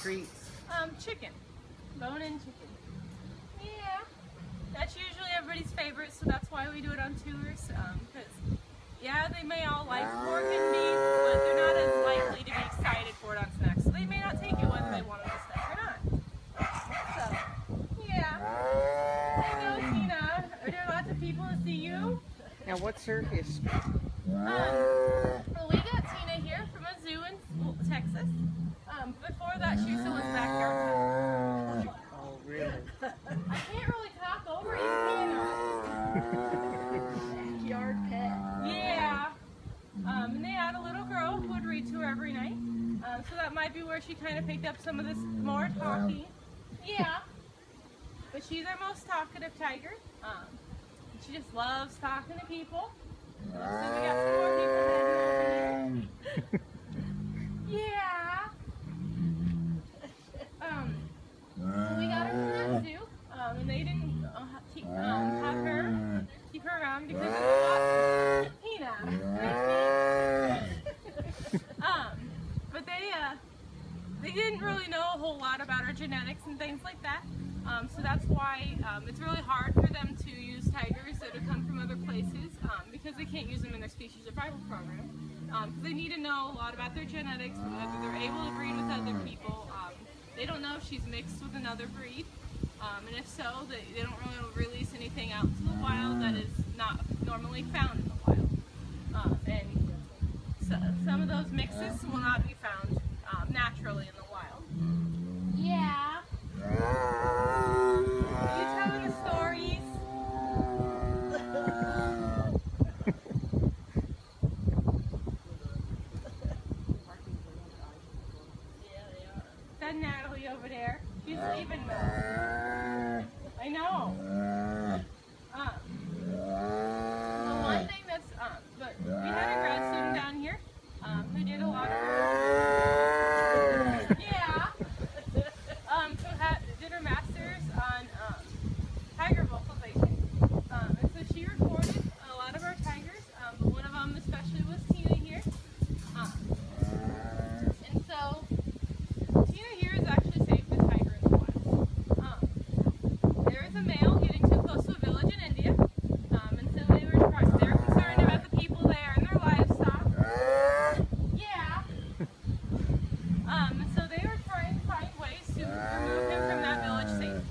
treats? Chicken. Bone-in chicken. Yeah. That's usually everybody's favorite, so that's why we do it on tours. Because, yeah, they may all like pork and beef, but they're not as likely to be excited for it on snacks. So they may not take it whether they want it as a snack or not. So, yeah. Hello, Tina. Are there lots of people to see you? Now, what's her history? Well, we got Tina here from a zoo in Texas. Before that, she used to live backyard. Oh, really? I can't really talk over you, can I? Backyard pet. Yeah. And they had a little girl who would read to her every night. So that might be where she kind of picked up some of this more talking. Yeah. But she's our most talkative tiger. She just loves talking to people. So we got some more people heading over here. Yeah. So we got her from that zoo. And they didn't keep her around because there's a lot. Tina. But they didn't really know a whole lot about our genetics and things like that. So that's why it's really hard for them to use tigers that have come from other places because they can't use them in their species survival program. Because they need to know a lot about their genetics, whether they're able to breed with other people. They don't know if she's mixed with another breed. And if so, they don't really release anything out to the wild that is not normally found in the wild. And so, some of those mixes will not be found naturally in the wild. Yeah. Are you telling us stories? Yeah, they are. That Natalie over there. She's leaving now. I know. The one thing that's, but we had a grad student down here who did a lot of yeah. Did her master's on tiger vocalization. And so she recorded a lot of our tigers, but one of them especially was Tina here. And so Tina here is actually saved the tiger in the wild. There is a male getting too close to a village in India, and so they were concerned about the people there and their livestock. Yeah. So they were trying to find ways to remove him from that village safe.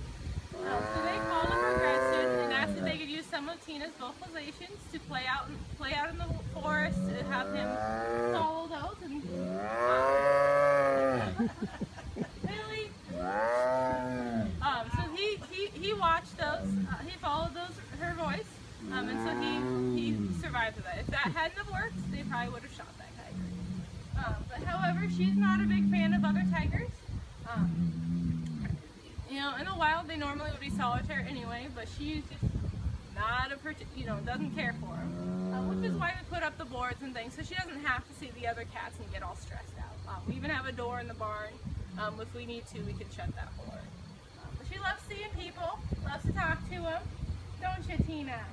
So they called up our grad student and asked if they could use some of Tina's vocalizations to play out in the forest to have him follow those and Billy. So he watched those. He followed her voice, and so he survived with that. If that hadn't have worked, they probably would have shot that tiger. But however, she's not a big fan of other tigers. You know, in the wild, they normally would be solitary anyway, but she's just not doesn't care for them. Which is why we put up the boards and things, so she doesn't have to see the other cats and get all stressed out. We even have a door in the barn. If we need to, we can shut that board. But she loves seeing people, loves to talk to them. Don't you, Tina?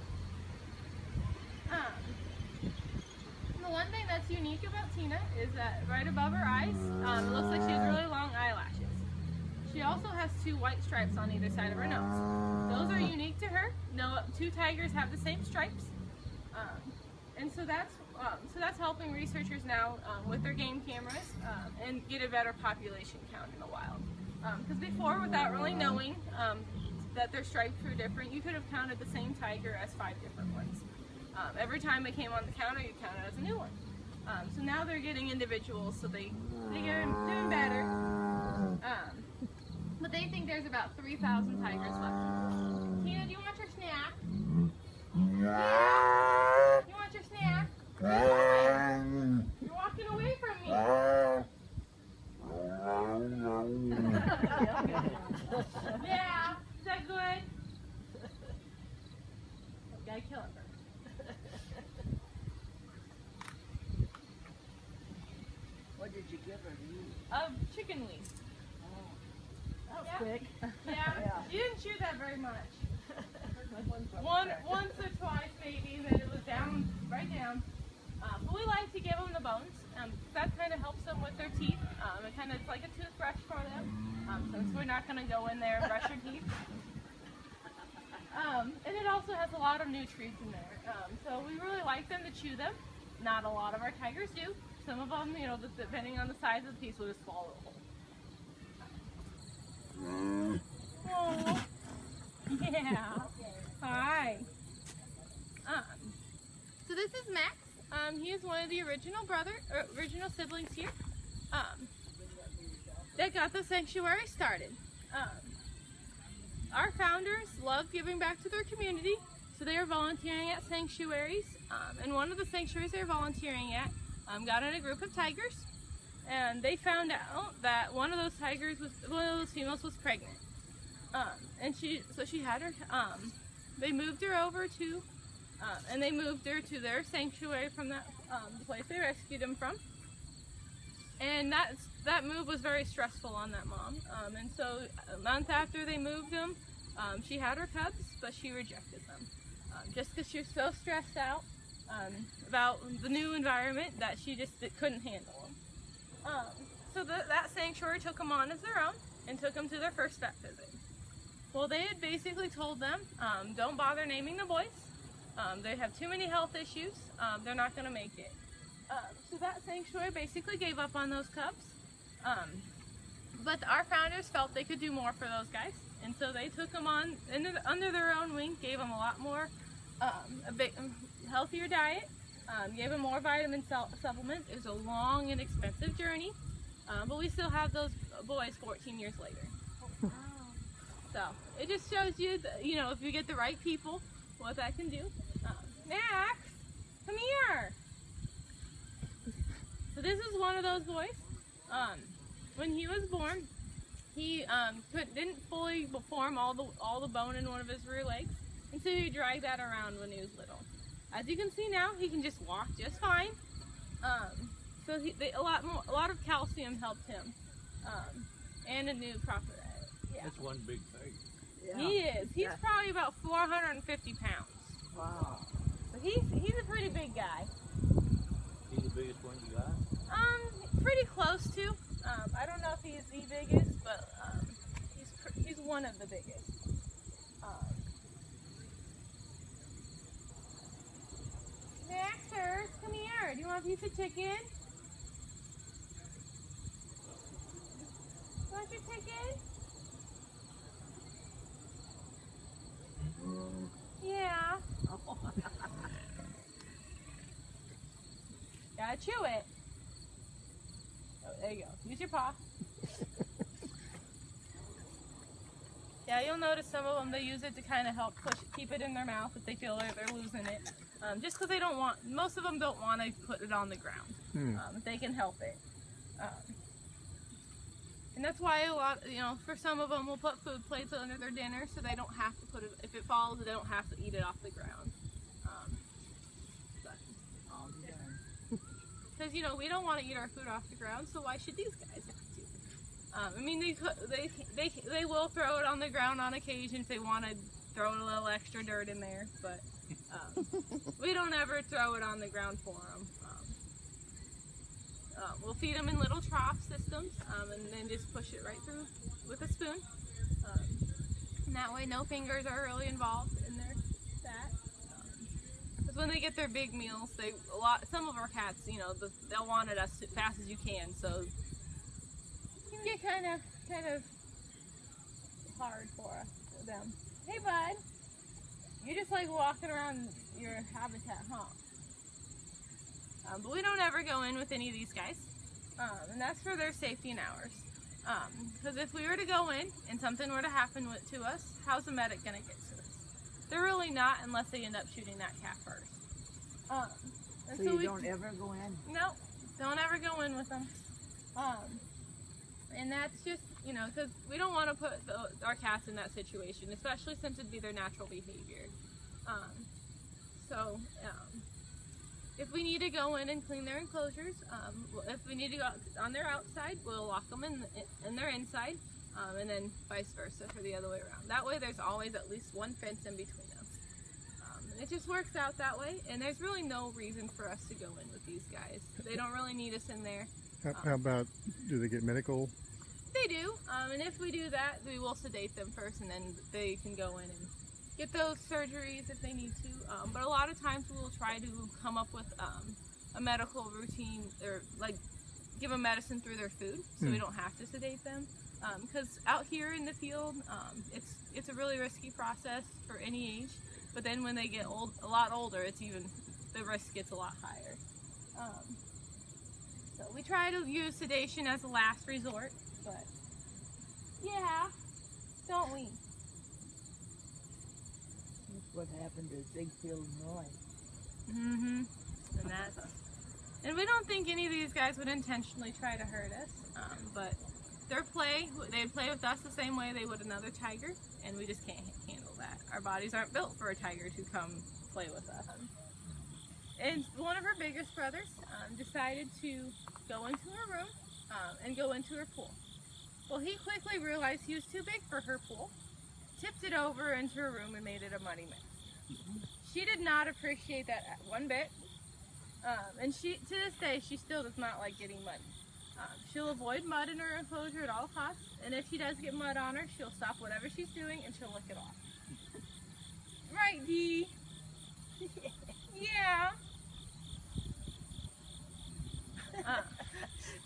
The one thing that's unique about Tina is that right above her eyes, it looks like she has really long eyelashes. She also has 2 white stripes on either side of her nose. Those are unique to her. No 2 tigers have the same stripes. And so that's helping researchers now with their game cameras and get a better population count in the wild. Because before, without really knowing that their stripes were different, you could have counted the same tiger as 5 different ones. Every time it came on the counter, you count it as a new one. So now they're getting individuals, so they're doing better. But they think there's about 3,000 tigers left. Tina, do you want your snack? Yeah. You want your snack? You're walking away from me. Yeah. Is that good? Gotta kill it first. What did you give her to eat? Chicken wings. That was Yeah. quick. Yeah. You didn't chew that very much. Once or twice maybe, then it was down, right down. But we like to give them the bones That kind of helps them with their teeth. It kind of it's like a toothbrush for them. Since we're not going to go in there and brush your teeth. And it also has a lot of nutrients in there. So we really like them to chew them. Not a lot of our tigers do. Some of them, you know, depending on the size of the piece, will just swallow it whole. Oh, yeah. Hi. So this is Max. He is one of the original siblings here. That got the sanctuary started. Our founders love giving back to their community, so they are volunteering at sanctuaries. And one of the sanctuaries they're volunteering at got in a group of tigers, and they found out that one of those females was pregnant. And she had her. They moved her over to, and they moved her to their sanctuary from the place they rescued him from. And that move was very stressful on that mom. And so a month after they moved them, she had her cubs, but she rejected them. Just because she was so stressed out about the new environment that she just couldn't handle them. So that sanctuary took them on as their own and took them to their first vet visit. Well, they had basically told them, don't bother naming the boys. They have too many health issues. They're not going to make it. So that sanctuary basically gave up on those cubs. But our founders felt they could do more for those guys. And so they took them on under their own wing, gave them a lot more, a bit healthier diet, gave them more vitamin supplements. It was a long and expensive journey, but we still have those boys 14 years later. So it just shows you, that, you know, if you get the right people, what that can do. Max, come here. So this is one of those boys. When he was born, he didn't fully form all the bone in one of his rear legs, and so he dragged that around when he was little. As you can see now, he can just walk just fine. So a lot of calcium helped him, and a new proper diet. Yeah. That's one big thing. Yeah. He is. He's probably about 450 pounds. Wow. So he's a pretty big guy. He's the biggest one you got? Pretty close to. I don't know if he's the biggest, but he's one of the biggest. Maxer, come here. Do you want a piece of chicken? Want your chicken? Yeah. Gotta chew it. Oh, there you go. Use your paw. Yeah, you'll notice some of them, they use it to kind of help keep it in their mouth if they feel like they're losing it. Just because they don't want, most of them don't want to put it on the ground. If they can help it. And that's why a lot, you know, for some of them we'll put food plates under their dinner so they don't have to put it, if it falls, they don't have to eat it off the ground. Because, you know, we don't want to eat our food off the ground, so why should these guys have to? I mean, they will throw it on the ground on occasion if they want to throw a little extra dirt in there, but we don't ever throw it on the ground for them. We'll feed them in little trough systems, and then just push it right through with a spoon. And that way no fingers are really involved in their fat. Because when they get their big meals, some of our cats, you know, they'll want it as fast as you can, so it can get kind of hard for them. Hey bud, you just like walking around your habitat, huh? But we don't ever go in with any of these guys, and that's for their safety and ours. Because if we were to go in and something were to happen to us, how's the medic going to get to us? They're really not unless they end up shooting that cat first. So you don't ever go in? No, don't ever go in with them. And that's just, you know, because we don't want to put our cats in that situation, especially since it'd be their natural behavior. If we need to go in and clean their enclosures, if we need to go on their outside, we'll lock them in their inside, and then vice versa for the other way around. That way there's always at least one fence in between us. And it just works out that way, and there's really no reason for us to go in with these guys. They don't really need us in there. How about, do they get medical? They do, and if we do that, we will sedate them first, and then they can go in and get those surgeries if they need to. But a lot of times we'll try to come up with a medical routine, or like give them medicine through their food, so we don't have to sedate them. Because out here in the field, it's a really risky process for any age. But then when they get a lot older, the risk gets a lot higher. So we try to use sedation as a last resort, but yeah, don't we? That's what happened to Ziegfeld Noy. And we don't think any of these guys would intentionally try to hurt us, but they'd play with us the same way they would another tiger, and we just can't handle that. Our bodies aren't built for a tiger to come play with us. And one of her biggest brothers decided to go into her room and go into her pool. Well, he quickly realized he was too big for her pool, tipped it over into her room, and made it a muddy mess. She did not appreciate that one bit, and to this day, she still does not like getting muddy. She'll avoid mud in her enclosure at all costs, and if she does get mud on her, she'll stop whatever she's doing and she'll lick it off. Right, Dee? Yeah.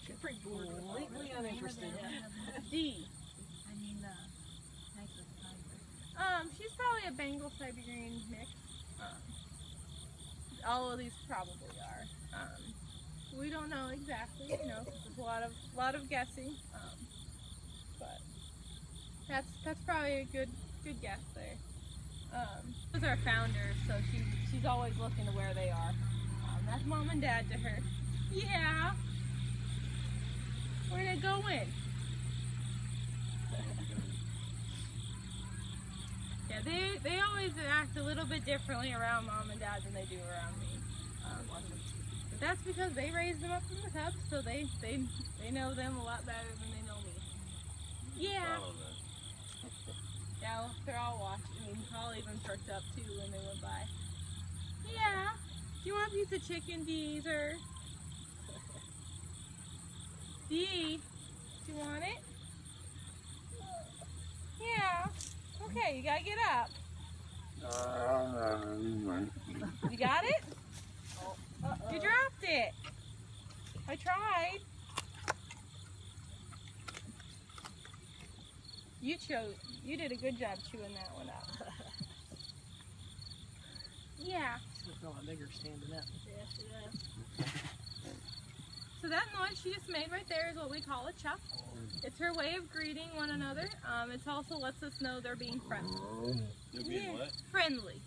Completely uninterested. Dee. She's probably a Bengal Siberian mix. All of these probably are. We don't know exactly, you know, there's a lot of guessing. But that's probably a good guess there. This is our founder, so she's always looking to where they are. That's mom and dad to her. Yeah. Where'd it go in? Yeah, they always act a little bit differently around mom and dad than they do around me. But that's because they raised them up from the cubs, so they know them a lot better than they know me. Yeah. Yeah, they're all watching. I mean, Paul even perked up too when they went by. Yeah. Do you want a piece of chicken, Deezer? Dee, do you want it? Yeah. Okay, you gotta get up. You got it? You dropped it. I tried. You did a good job chewing that one up. Yeah. She's a lot bigger standing up. Yeah. So that noise she just made right there is what we call a chuff. It's her way of greeting one another. It also lets us know they're being friendly. They're being what? Friendly.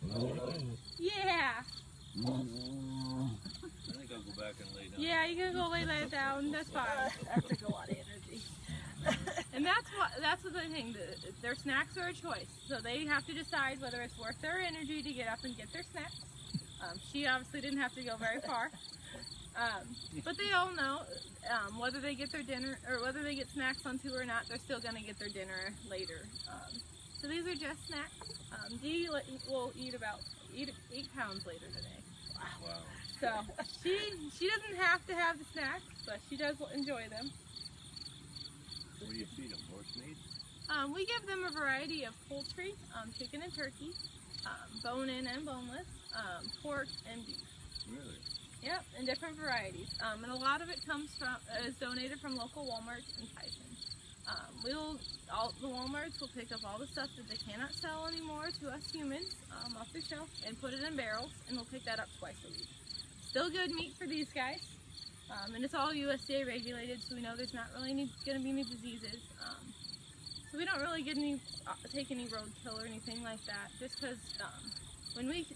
Yeah. I think I'll go back and lay down. Yeah, you can go lay that down. That's fine. That took a lot of energy. And that's the thing. Their snacks are a choice, so they have to decide whether it's worth their energy to get up and get their snacks. She obviously didn't have to go very far. But they all know whether they get their dinner or whether they get snacks on tour or not, they're still going to get their dinner later. So these are just snacks. Dee will eat about 8 pounds later today. Wow. So she doesn't have to have the snacks, but she does enjoy them. So what do you feed them? Horse meat? We give them a variety of poultry, chicken and turkey, bone-in and boneless, pork and beef. Really? Yep, in different varieties. And a lot of it is donated from local Walmarts and Tyson. The Walmarts will pick up all the stuff that they cannot sell anymore to us humans off the shelf and put it in barrels, and we'll pick that up twice a week. Still good meat for these guys, and it's all USDA regulated, so we know there's not really going to be any diseases. So we don't really take any roadkill or anything like that, just because when we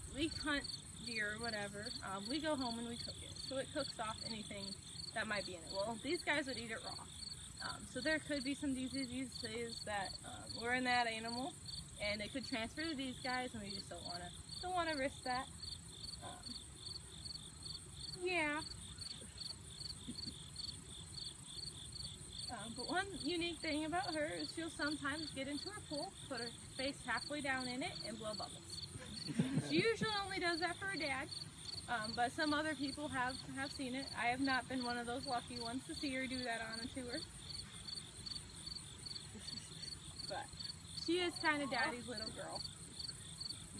hunt deer or whatever, we go home and we cook it, so it cooks off anything that might be in it. Well, these guys would eat it raw. So there could be some diseases that were in that animal, and it could transfer to these guys, and we just don't want to risk that. Yeah. But one unique thing about her is she'll sometimes get into her pool, put her face halfway down in it, and blow bubbles. She usually only does that for her dad, but some other people have seen it. I have not been one of those lucky ones to see her do that on a tour. But she is kind of Daddy's little girl.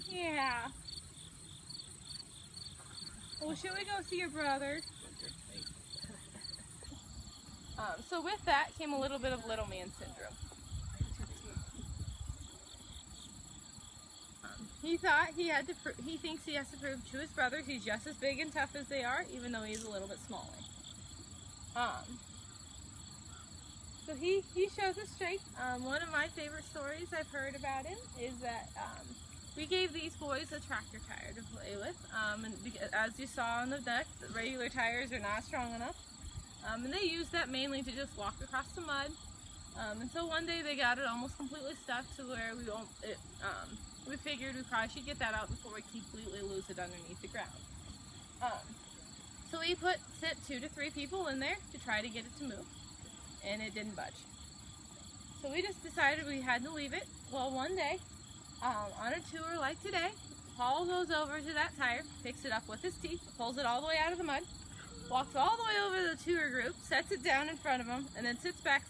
Yeah. Well, should we go see your brother? So with that came a little bit of little man syndrome. He thought he had to. He thinks he has to prove to his brothers he's just as big and tough as they are, even though he's a little bit smaller. So he shows us straight. One of my favorite stories I've heard about him is that we gave these boys a tractor tire to play with, and because, as you saw on the deck, the regular tires are not strong enough, and they use that mainly to just walk across the mud. And so one day they got it almost completely stuck to where we figured we probably should get that out before we completely lose it underneath the ground. So we sent 2 to 3 people in there to try to get it to move, and it didn't budge. So we just decided we had to leave it. Well, one day, on a tour like today, Paul goes over to that tire, picks it up with his teeth, pulls it all the way out of the mud, walks all the way over to the tour group, sets it down in front of him, and then sits back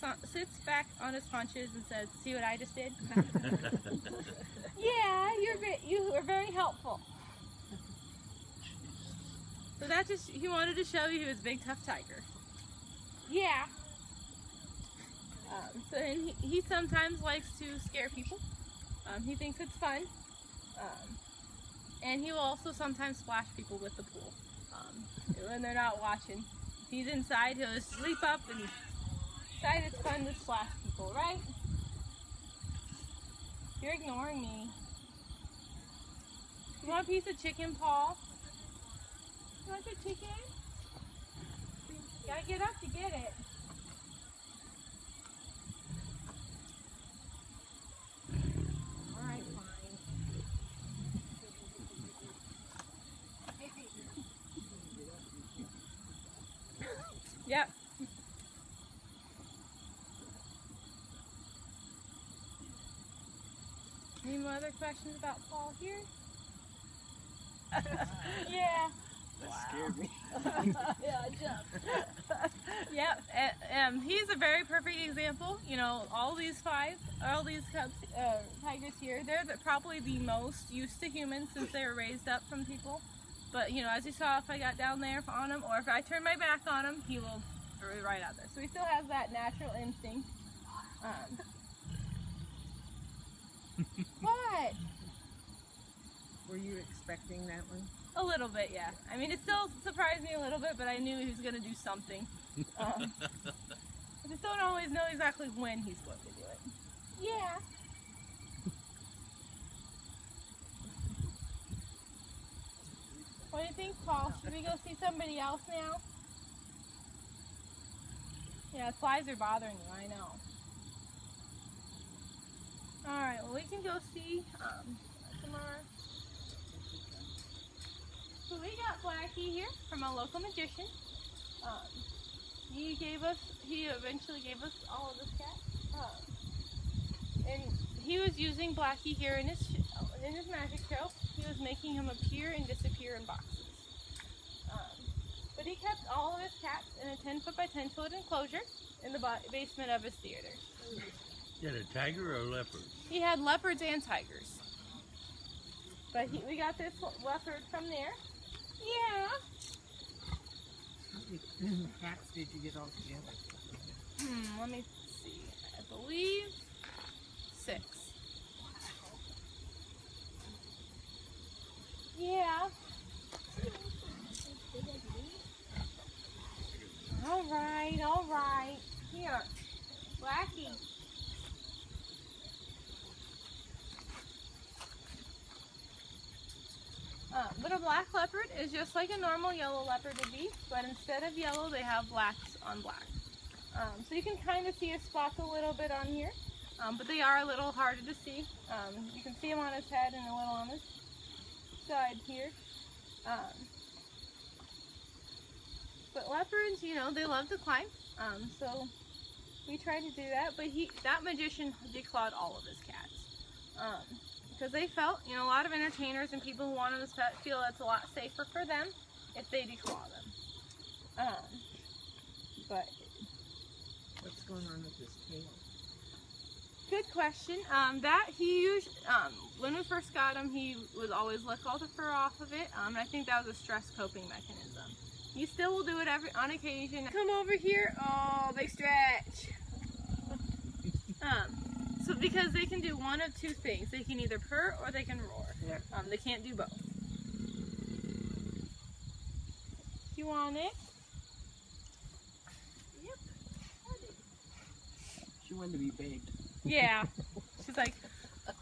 on his haunches and says, "See what I just did?" Yeah, you were very helpful. So that he wanted to show you he was a big tough tiger. Yeah. So and he sometimes likes to scare people. He thinks it's fun. And he will also sometimes splash people with the pool when they're not watching. If he's inside, he'll just leap up and decide it's fun to splash people, right? You're ignoring me. You want a piece of chicken, Paul? You want your chicken? You gotta get up to get it. Alright, fine. Yep. Any more other questions about Paul here? Yeah. That scared me. Yeah, I jumped. Yep. He's a very perfect example. You know, all these cubs, tigers here, they're probably the most used to humans since they were raised up from people. But, you know, as you saw, if I got down there on him, or if I turn my back on him, he will throw it right out there. So he still has that natural instinct. What? Were you expecting that one? A little bit, yeah. I mean, it still surprised me a little bit, but I knew he was going to do something. I just don't always know exactly when he's going to do it. Yeah. What do you think, Paul? Should we go see somebody else now? Yeah, flies are bothering you, I know. Alright, well we can go see some more. So we got Blackie here from a local magician. He eventually gave us all of this cat. And he was using Blackie here in his magic show. He was making him appear and disappear in boxes. But he kept all of his cats in a 10-foot by 10-foot enclosure in the basement of his theater. You had a tiger or a leopard? He had leopards and tigers. But we got this leopard from there. Yeah. How many cats did you get all together? Let me see. I believe 6. Yeah. All right. Here, Blackie. But a black leopard is just like a normal yellow leopard would be, but instead of yellow, they have blacks on black. So you can kind of see his spots a little bit on here, but they are a little harder to see. You can see him on his head and a little on his side here. But leopards, you know, they love to climb, so we try to do that. But that magician declawed all of his cats. because they felt, you know, a lot of entertainers and people who want them as pets feel it's a lot safer for them if they declaw them. But What's going on with his tail? good question. When we first got him, he would always lick all the fur off of it. And I think that was a stress coping mechanism. He still will do it on occasion. Come over here. Oh, big stretch. So because they can do one of two things. They can either purr or they can roar. Yeah. They can't do both. You want it? Yep. She wanted to be baked. Yeah. She's like,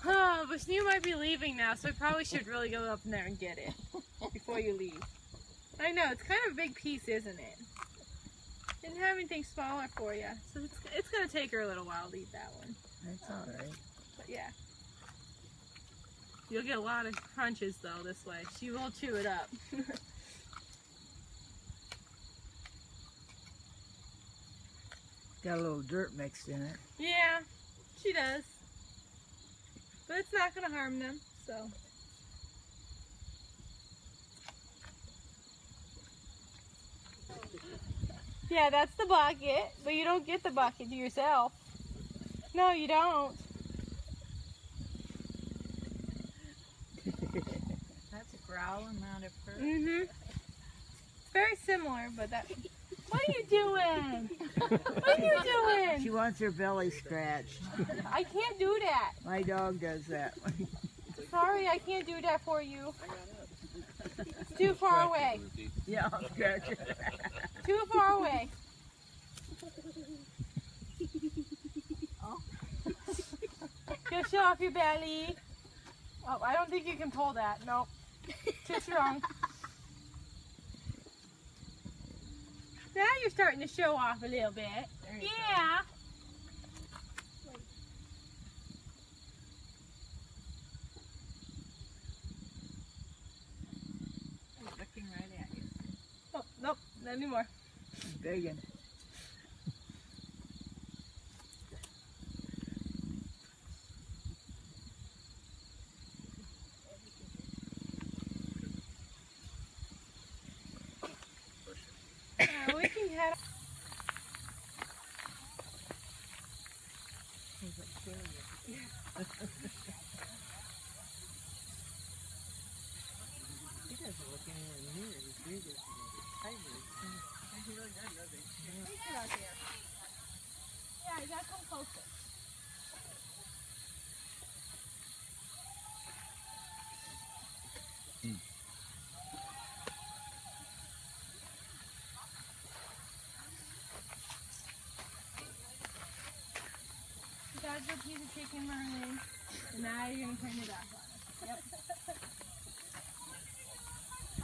oh, but you might be leaving now, so I probably should really go up in there and get it before you leave. I know, it's kind of a big piece, isn't it? Didn't have anything smaller for you, so it's going to take her a little while to eat that one. That's all right. But yeah. You'll get a lot of crunches, though, this way. She will chew it up. Got a little dirt mixed in it. Yeah, she does. But it's not going to harm them, so. Yeah, that's the bucket, but you don't get the bucket to yourself. No, you don't. That's a growling, not a purr. Mm-hmm. It's very similar, but that... What are you doing? What are you doing? She wants her belly scratched. I can't do that. My dog does that. Sorry, I can't do that for you. It's too far away. Yeah, I'll scratch her. Too far away. Just show off your belly. Oh, I don't think you can pull that. Nope. Too strong. Now you're starting to show off a little bit. Yeah. Looking right at you. Oh, nope. Not anymore. Begging. We can head. He's like killing you. He doesn't look anywhere near as big as the tiger. He really does, doesn't he? Get out there. Yeah, you gotta come closer. You got a good piece of chicken, Merlin. And now you're gonna turn it off on us. Yep.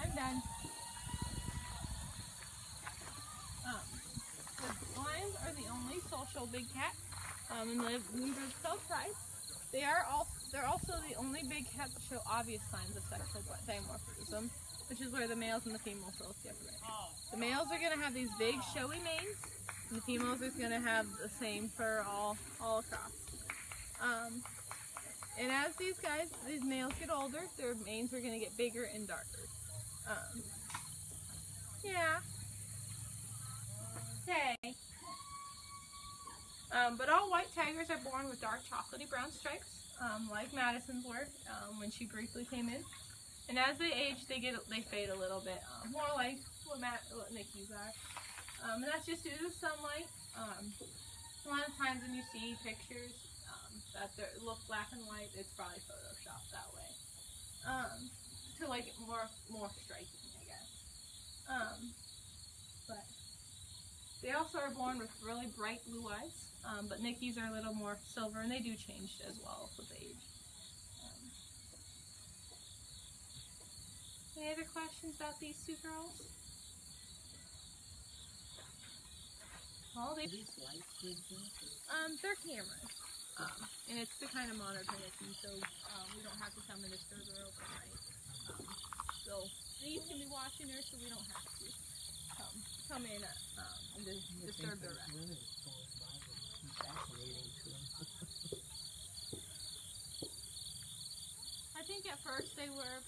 I'm done. The lions are the only social big cat in the Bloomberg South Pride. They're also the only big cats that show obvious signs of sexual dimorphism, which is where the males and the females will separate. The males are going to have these big showy manes, and the females are going to have the same fur all across. And as these males get older, their manes are going to get bigger and darker. Yeah. Hey. But all white tigers are born with dark chocolatey brown stripes, like Madison's were when she briefly came in. And as they age, they fade a little bit, more like what Nikki's are. And that's just due to sunlight. A lot of times when you see pictures that look black and white, it's probably photoshopped that way to like it more striking, I guess. But they also are born with really bright blue eyes. But Nikki's are a little more silver, and they do change as well with age. Any other questions about these two girls? These light kids, They're cameras. And it's to kind of monitor Nikki, so we don't have to come and disturb her overnight. So these can be watching her, so we don't have to come in and disturb the rest. really fascinating to him.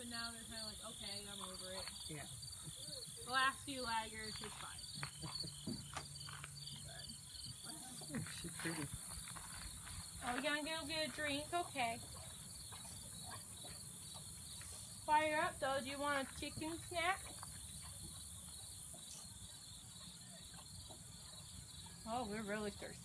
but now they're kind of like, okay, I'm over it. Yeah. The last few laggers is fine. Oh, she's pretty. Oh, we gonna go get a drink? Okay. Fire up though. Do you want a chicken snack? Oh, we're really thirsty.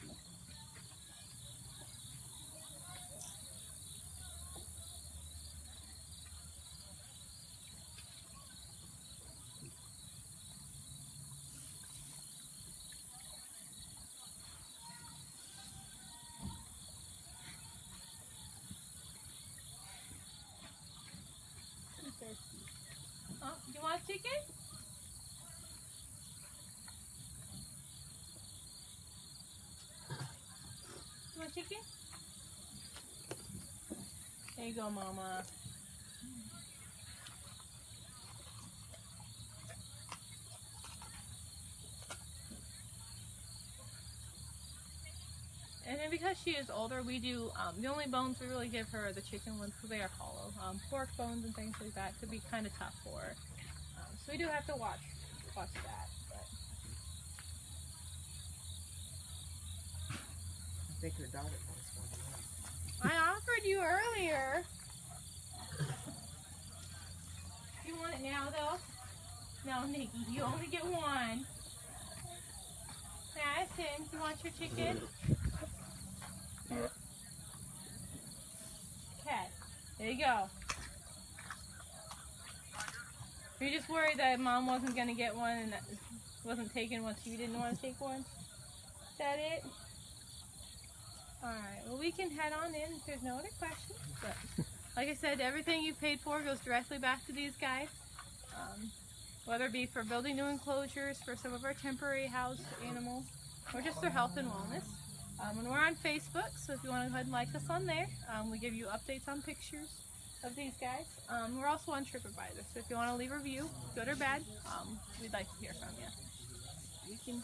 I'm thirsty. Oh, do you want chicken? You want chicken? There you go, Mama. And then because she is older, we do, the only bones we really give her are the chicken ones because they are hollow. Pork bones and things like that could be kind of tough for her. So we do have to watch that. But I think her daughter wants one. I offered you earlier. You want it now, though? No, Nikki, you only get one. Madison, you want your chicken? Okay, there you go. You're just worried that Mom wasn't going to get one and that wasn't taking one, so you didn't want to take one? Is that it? Alright, well we can head on in if there's no other questions. But like I said, everything you paid for goes directly back to these guys. Whether it be for building new enclosures for some of our temporary house animals, or just their health and wellness. And we're on Facebook, so if you want to go ahead and like us on there, we give you updates on pictures of these guys. We're also on TripAdvisor, so if you want to leave a review, good or bad, we'd like to hear from you. You can